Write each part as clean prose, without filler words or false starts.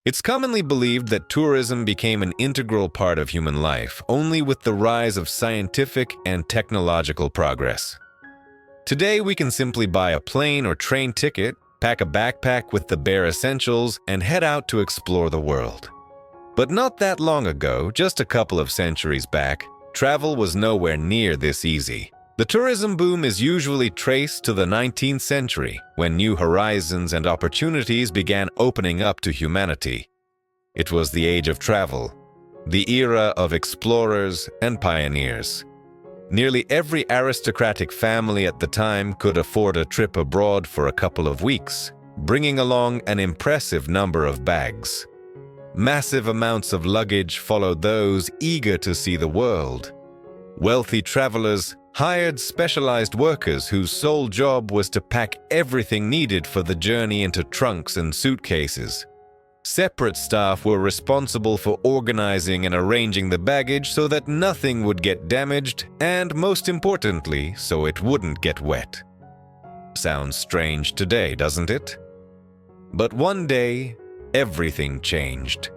It's commonly believed that tourism became an integral part of human life only with the rise of scientific and technological progress. Today, we can simply buy a plane or train ticket, pack a backpack with the bare essentials, and head out to explore the world. But not that long ago, just a couple of centuries back, travel was nowhere near this easy. The tourism boom is usually traced to the 19th century, when new horizons and opportunities began opening up to humanity. It was the age of travel, the era of explorers and pioneers. Nearly every aristocratic family at the time could afford a trip abroad for a couple of weeks, bringing along an impressive number of bags. Massive amounts of luggage followed those eager to see the world. Wealthy travelers hired specialized workers whose sole job was to pack everything needed for the journey into trunks and suitcases. Separate staff were responsible for organizing and arranging the baggage so that nothing would get damaged and, most importantly, so it wouldn't get wet. Sounds strange today, doesn't it? But one day, everything changed.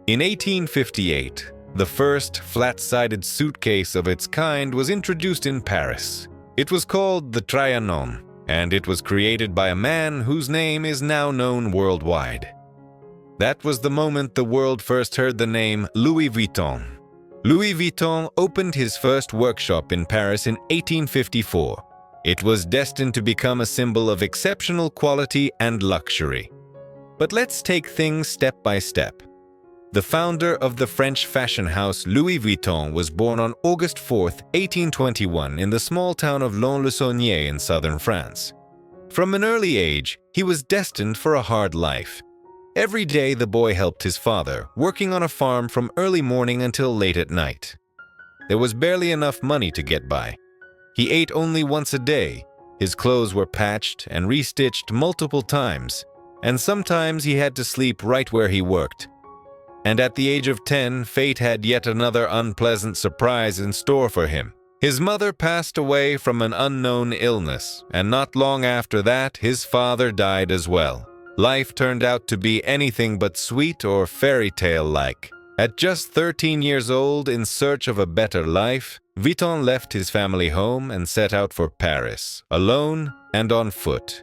In 1858, the first flat-sided suitcase of its kind was introduced in Paris. It was called the Trianon, and it was created by a man whose name is now known worldwide. That was the moment the world first heard the name Louis Vuitton. Louis Vuitton opened his first workshop in Paris in 1854. It was destined to become a symbol of exceptional quality and luxury. But let's take things step by step. The founder of the French fashion house Louis Vuitton was born on August 4, 1821 in the small town of Lons-le-Saunier in southern France. From an early age, he was destined for a hard life. Every day the boy helped his father, working on a farm from early morning until late at night. There was barely enough money to get by. He ate only once a day. His clothes were patched and restitched multiple times, and sometimes he had to sleep right where he worked. And at the age of 10, fate had yet another unpleasant surprise in store for him. His mother passed away from an unknown illness, and not long after that, his father died as well. Life turned out to be anything but sweet or fairy tale-like. At just 13 years old, in search of a better life, Vuitton left his family home and set out for Paris, alone and on foot.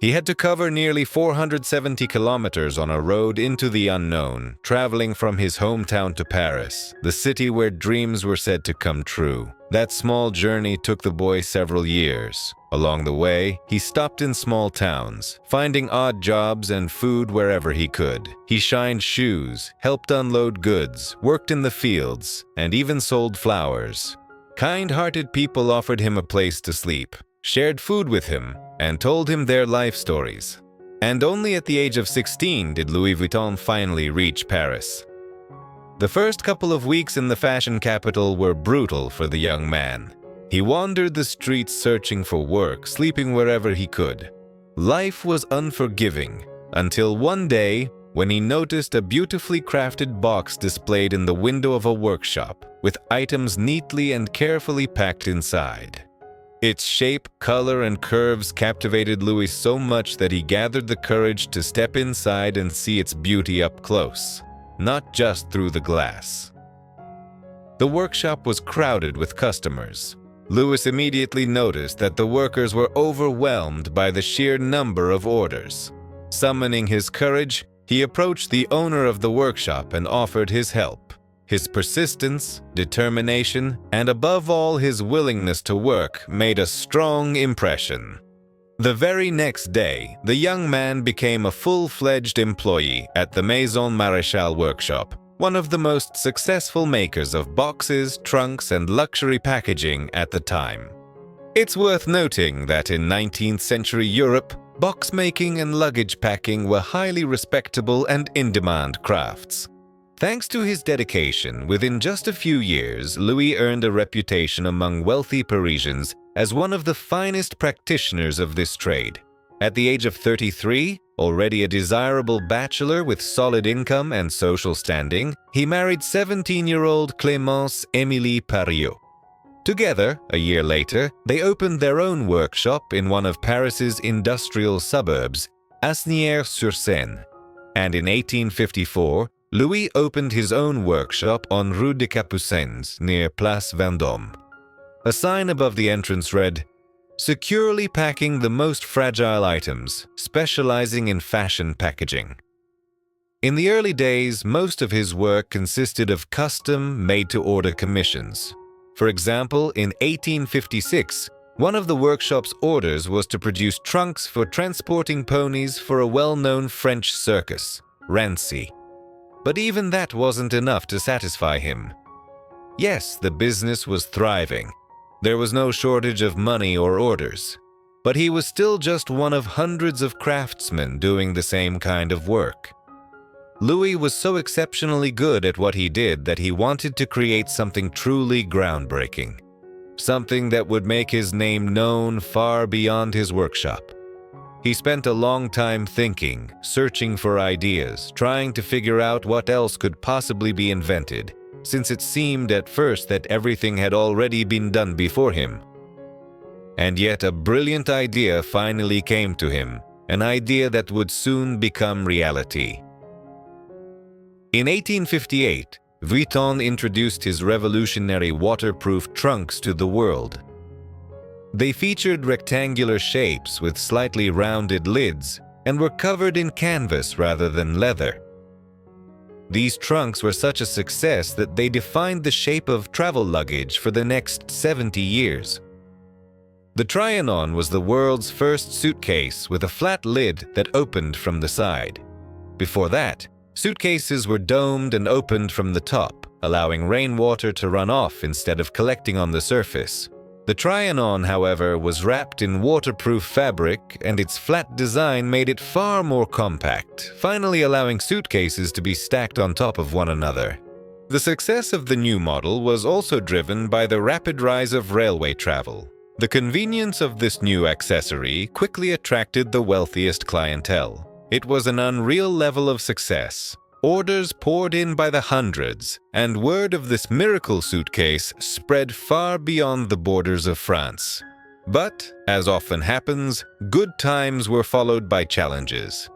He had to cover nearly 470 kilometers on a road into the unknown, traveling from his hometown to Paris, the city where dreams were said to come true. That small journey took the boy several years. Along the way, he stopped in small towns, finding odd jobs and food wherever he could. He shined shoes, helped unload goods, worked in the fields, and even sold flowers. Kind-hearted people offered him a place to sleep, shared food with him, and told him their life stories. And only at the age of 16 did Louis Vuitton finally reach Paris. The first couple of weeks in the fashion capital were brutal for the young man. He wandered the streets searching for work, sleeping wherever he could. Life was unforgiving, until one day when he noticed a beautifully crafted box displayed in the window of a workshop, with items neatly and carefully packed inside. Its shape, color, and curves captivated Louis so much that he gathered the courage to step inside and see its beauty up close, not just through the glass. The workshop was crowded with customers. Louis immediately noticed that the workers were overwhelmed by the sheer number of orders. Summoning his courage, he approached the owner of the workshop and offered his help. His persistence, determination, and above all his willingness to work made a strong impression. The very next day, the young man became a full-fledged employee at the Maison Maréchal workshop, one of the most successful makers of boxes, trunks, and luxury packaging at the time. It's worth noting that in 19th century Europe, box making and luggage packing were highly respectable and in-demand crafts. Thanks to his dedication, within just a few years, Louis earned a reputation among wealthy Parisians as one of the finest practitioners of this trade. At the age of 33, already a desirable bachelor with solid income and social standing, he married 17-year-old Clémence Émilie Pariot. Together, a year later, they opened their own workshop in one of Paris's industrial suburbs, Asnières-sur-Seine. and in 1854, Louis opened his own workshop on Rue des Capucines near Place Vendôme. A sign above the entrance read, "Securely packing the most fragile items, specializing in fashion packaging." In the early days, most of his work consisted of custom, made-to-order commissions. For example, in 1856, one of the workshop's orders was to produce trunks for transporting ponies for a well-known French circus, Rancy. But even that wasn't enough to satisfy him. Yes, the business was thriving. There was no shortage of money or orders. But he was still just one of hundreds of craftsmen doing the same kind of work. Louis was so exceptionally good at what he did that he wanted to create something truly groundbreaking. Something that would make his name known far beyond his workshop. He spent a long time thinking, searching for ideas, trying to figure out what else could possibly be invented, since it seemed at first that everything had already been done before him. And yet a brilliant idea finally came to him, an idea that would soon become reality. In 1858, Vuitton introduced his revolutionary waterproof trunks to the world. They featured rectangular shapes with slightly rounded lids and were covered in canvas rather than leather. These trunks were such a success that they defined the shape of travel luggage for the next 70 years. The Trianon was the world's first suitcase with a flat lid that opened from the side. Before that, suitcases were domed and opened from the top, allowing rainwater to run off instead of collecting on the surface. The Trianon, however, was wrapped in waterproof fabric, and its flat design made it far more compact, finally allowing suitcases to be stacked on top of one another. The success of the new model was also driven by the rapid rise of railway travel. The convenience of this new accessory quickly attracted the wealthiest clientele. It was an unreal level of success. Orders poured in by the hundreds, and word of this miracle suitcase spread far beyond the borders of France. But, as often happens, good times were followed by challenges.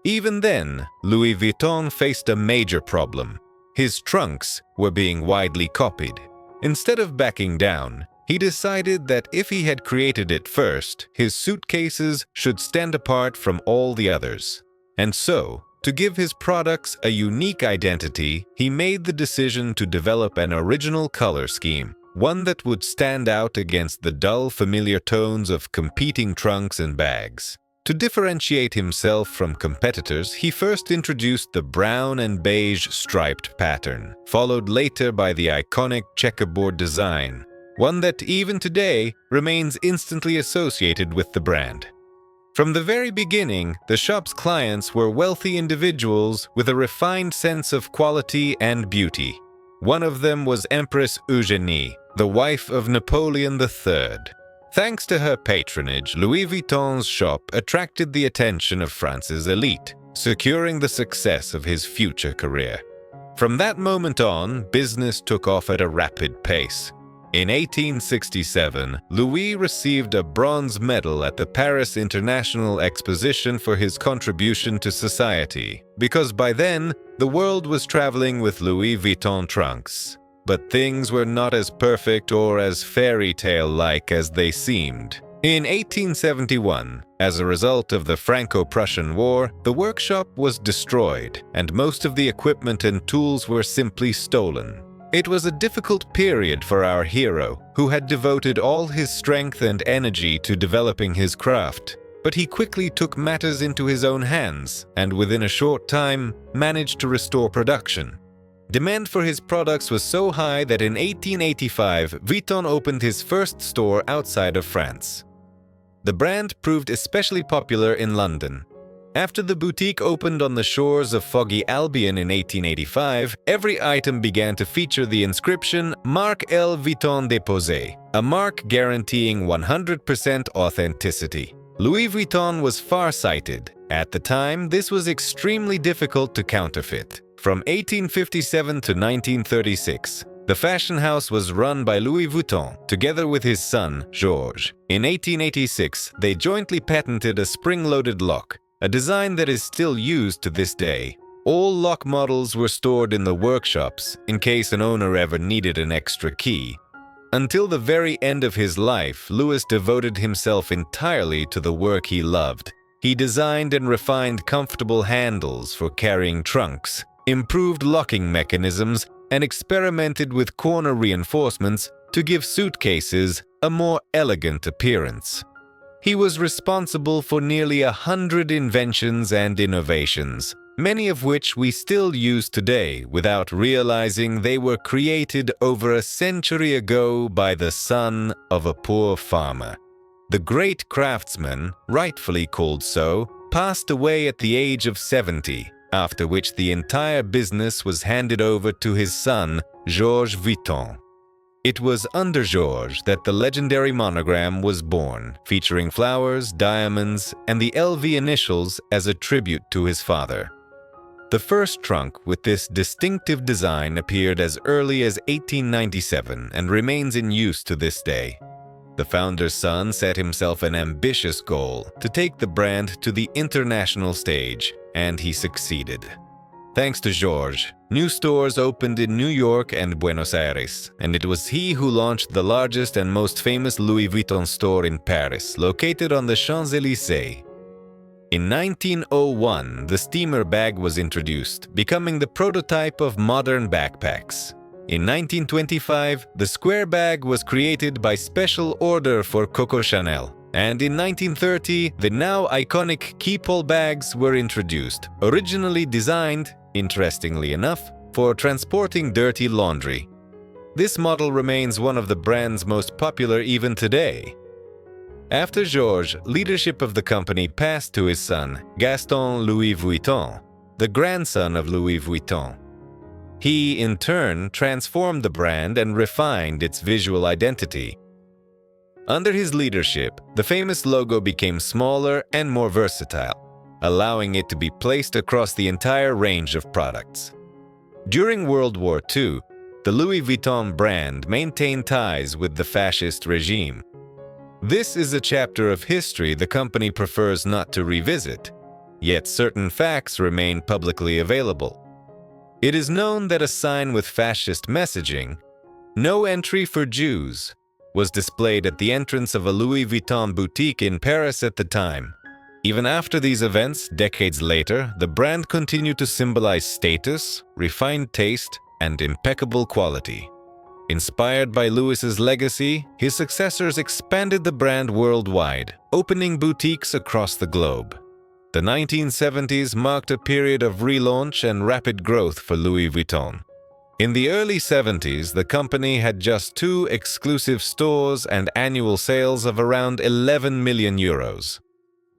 Even then, Louis Vuitton faced a major problem. His trunks were being widely copied. Instead of backing down, he decided that if he had created it first, his suitcases should stand apart from all the others. And so, to give his products a unique identity, he made the decision to develop an original color scheme, one that would stand out against the dull, familiar tones of competing trunks and bags. To differentiate himself from competitors, he first introduced the brown and beige striped pattern, followed later by the iconic checkerboard design, one that even today remains instantly associated with the brand. From the very beginning, the shop's clients were wealthy individuals with a refined sense of quality and beauty. One of them was Empress Eugénie, the wife of Napoleon III. Thanks to her patronage, Louis Vuitton's shop attracted the attention of France's elite, securing the success of his future career. From that moment on, business took off at a rapid pace. In 1867, Louis received a bronze medal at the Paris International Exposition for his contribution to society, because by then, the world was traveling with Louis Vuitton trunks. But things were not as perfect or as fairy tale-like as they seemed. In 1871, as a result of the Franco-Prussian War, the workshop was destroyed, and most of the equipment and tools were simply stolen. It was a difficult period for our hero, who had devoted all his strength and energy to developing his craft. But he quickly took matters into his own hands, and within a short time, managed to restore production. Demand for his products was so high that in 1885, Vuitton opened his first store outside of France. The brand proved especially popular in London. After the boutique opened on the shores of foggy Albion in 1885, every item began to feature the inscription Marque L. Vuitton Déposé, a mark guaranteeing 100% authenticity. Louis Vuitton was far-sighted. At the time, this was extremely difficult to counterfeit. From 1857 to 1936, the fashion house was run by Louis Vuitton, together with his son, Georges. In 1886, they jointly patented a spring-loaded lock, a design that is still used to this day. All lock models were stored in the workshops in case an owner ever needed an extra key. Until the very end of his life, Louis devoted himself entirely to the work he loved. He designed and refined comfortable handles for carrying trunks, improved locking mechanisms, and experimented with corner reinforcements to give suitcases a more elegant appearance. He was responsible for nearly 100 inventions and innovations, many of which we still use today without realizing they were created over a century ago by the son of a poor farmer. The great craftsman, rightfully called so, passed away at the age of 70, after which the entire business was handed over to his son, Louis Vuitton. It was under Georges that the legendary monogram was born, featuring flowers, diamonds, and the LV initials as a tribute to his father. The first trunk with this distinctive design appeared as early as 1897 and remains in use to this day. The founder's son set himself an ambitious goal to take the brand to the international stage, and he succeeded. Thanks to Georges, new stores opened in New York and Buenos Aires, and it was he who launched the largest and most famous Louis Vuitton store in Paris, located on the Champs-Élysées. In 1901, the steamer bag was introduced, becoming the prototype of modern backpacks. In 1925, the square bag was created by special order for Coco Chanel, and in 1930, the now iconic Keepall bags were introduced, originally designed, interestingly enough, for transporting dirty laundry. This model remains one of the brand's most popular even today. After Georges, leadership of the company passed to his son, Gaston Louis Vuitton, the grandson of Louis Vuitton. He, in turn, transformed the brand and refined its visual identity. Under his leadership, the famous logo became smaller and more versatile, allowing it to be placed across the entire range of products. During World War II, the Louis Vuitton brand maintained ties with the fascist regime. This is a chapter of history the company prefers not to revisit, yet certain facts remain publicly available. It is known that a sign with fascist messaging, "No entry for Jews," was displayed at the entrance of a Louis Vuitton boutique in Paris at the time. Even after these events, decades later, the brand continued to symbolize status, refined taste, and impeccable quality. Inspired by Louis's legacy, his successors expanded the brand worldwide, opening boutiques across the globe. The 1970s marked a period of relaunch and rapid growth for Louis Vuitton. In the early 70s, the company had just 2 exclusive stores and annual sales of around 11 million euros.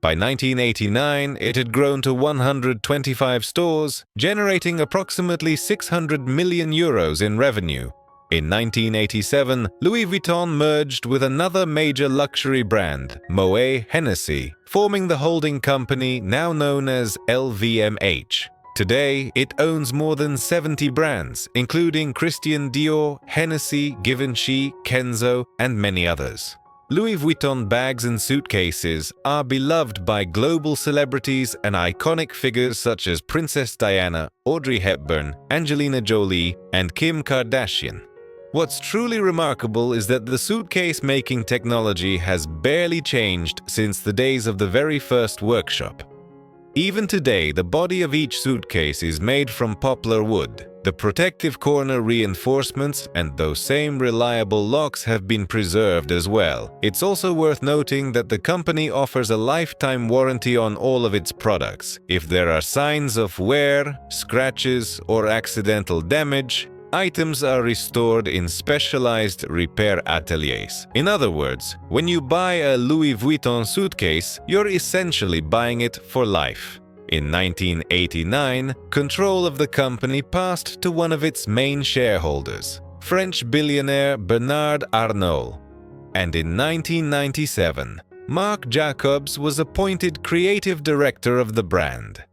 By 1989, it had grown to 125 stores, generating approximately 600 million euros in revenue. In 1987, Louis Vuitton merged with another major luxury brand, Moet Hennessy, forming the holding company now known as LVMH. Today, it owns more than 70 brands, including Christian Dior, Hennessy, Givenchy, Kenzo, and many others. Louis Vuitton bags and suitcases are beloved by global celebrities and iconic figures such as Princess Diana, Audrey Hepburn, Angelina Jolie, and Kim Kardashian. What's truly remarkable is that the suitcase-making technology has barely changed since the days of the very first workshop. Even today, the body of each suitcase is made from poplar wood. The protective corner reinforcements and those same reliable locks have been preserved as well. It's also worth noting that the company offers a lifetime warranty on all of its products. If there are signs of wear, scratches, or accidental damage, items are restored in specialized repair ateliers. In other words, when you buy a Louis Vuitton suitcase, you're essentially buying it for life. In 1989, control of the company passed to one of its main shareholders, French billionaire Bernard Arnault. And in 1997, Marc Jacobs was appointed creative director of the brand.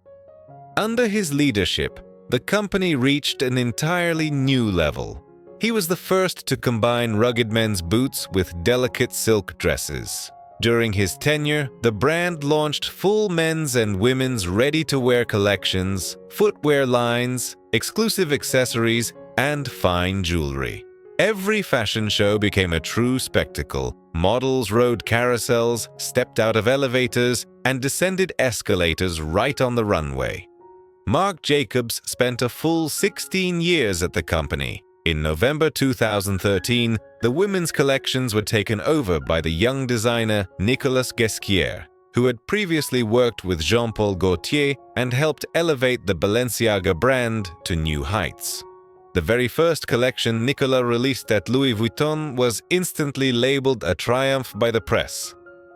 Under his leadership, the company reached an entirely new level. He was the first to combine rugged men's boots with delicate silk dresses. During his tenure, the brand launched full men's and women's ready-to-wear collections, footwear lines, exclusive accessories, and fine jewelry. Every fashion show became a true spectacle. Models rode carousels, stepped out of elevators, and descended escalators right on the runway. Marc Jacobs spent a full 16 years at the company. In November 2013, the women's collections were taken over by the young designer Nicolas Ghesquière, who had previously worked with Jean-Paul Gaultier and helped elevate the Balenciaga brand to new heights. The very first collection Nicolas released at Louis Vuitton was instantly labeled a triumph by the press.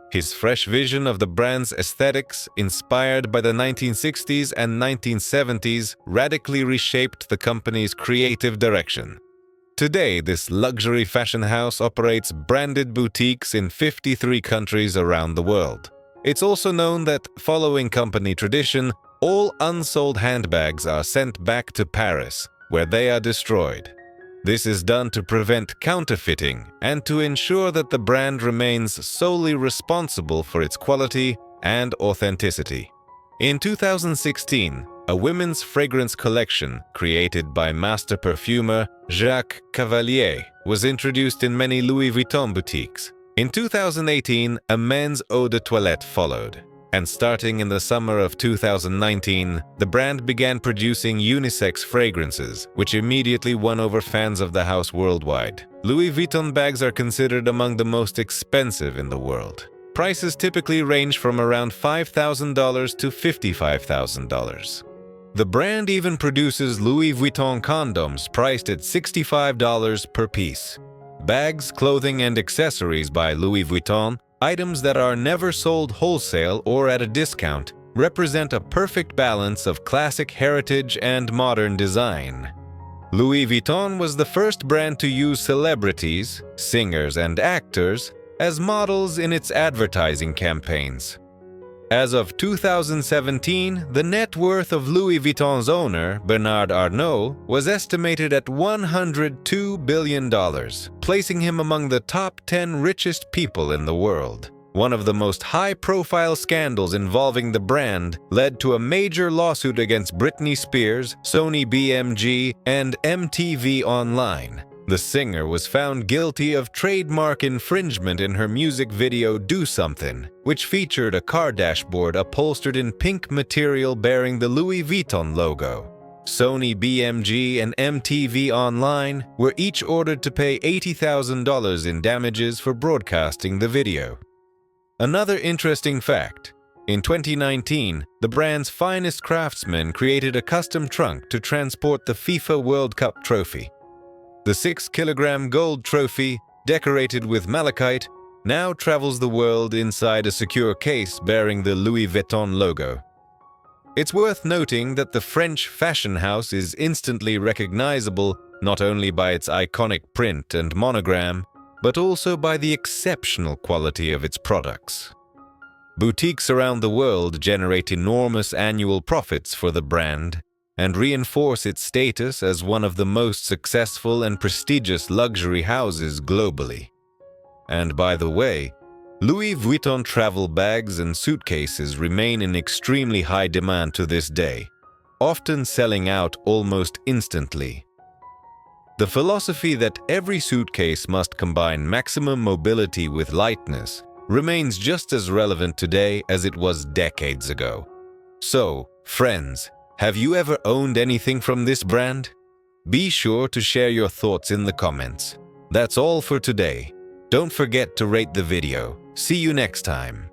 His fresh vision of the brand's aesthetics, inspired by the 1960s and 1970s, radically reshaped the company's creative direction. Today, this luxury fashion house operates branded boutiques in 53 countries around the world. It's also known that, following company tradition, all unsold handbags are sent back to Paris, where they are destroyed. This is done to prevent counterfeiting and to ensure that the brand remains solely responsible for its quality and authenticity. In 2016, a women's fragrance collection created by master perfumer Jacques Cavalier was introduced in many Louis Vuitton boutiques. In 2018, a men's eau de toilette followed. And starting in the summer of 2019, the brand began producing unisex fragrances, which immediately won over fans of the house worldwide. Louis Vuitton bags are considered among the most expensive in the world. Prices typically range from around $5,000 to $55,000. The brand even produces Louis Vuitton condoms priced at $65 per piece. Bags, clothing, and accessories by Louis Vuitton, items that are never sold wholesale or at a discount, represent a perfect balance of classic heritage and modern design. Louis Vuitton was the first brand to use celebrities, singers, and actors as models in its advertising campaigns. As of 2017, the net worth of Louis Vuitton's owner, Bernard Arnault, was estimated at $102 billion, placing him among the top 10 richest people in the world. One of the most high-profile scandals involving the brand led to a major lawsuit against Britney Spears, Sony BMG, and MTV Online. The singer was found guilty of trademark infringement in her music video Do Something, which featured a car dashboard upholstered in pink material bearing the Louis Vuitton logo. Sony BMG and MTV Online were each ordered to pay $80,000 in damages for broadcasting the video. Another interesting fact: in 2019, the brand's finest craftsmen created a custom trunk to transport the FIFA World Cup trophy. The 6-kilogram gold trophy, decorated with malachite, now travels the world inside a secure case bearing the Louis Vuitton logo. It's worth noting that the French fashion house is instantly recognizable not only by its iconic print and monogram, but also by the exceptional quality of its products. Boutiques around the world generate enormous annual profits for the brand and reinforce its status as one of the most successful and prestigious luxury houses globally. And by the way, Louis Vuitton travel bags and suitcases remain in extremely high demand to this day, often selling out almost instantly. The philosophy that every suitcase must combine maximum mobility with lightness remains just as relevant today as it was decades ago. So, friends, have you ever owned anything from this brand? Be sure to share your thoughts in the comments. That's all for today. Don't forget to rate the video. See you next time.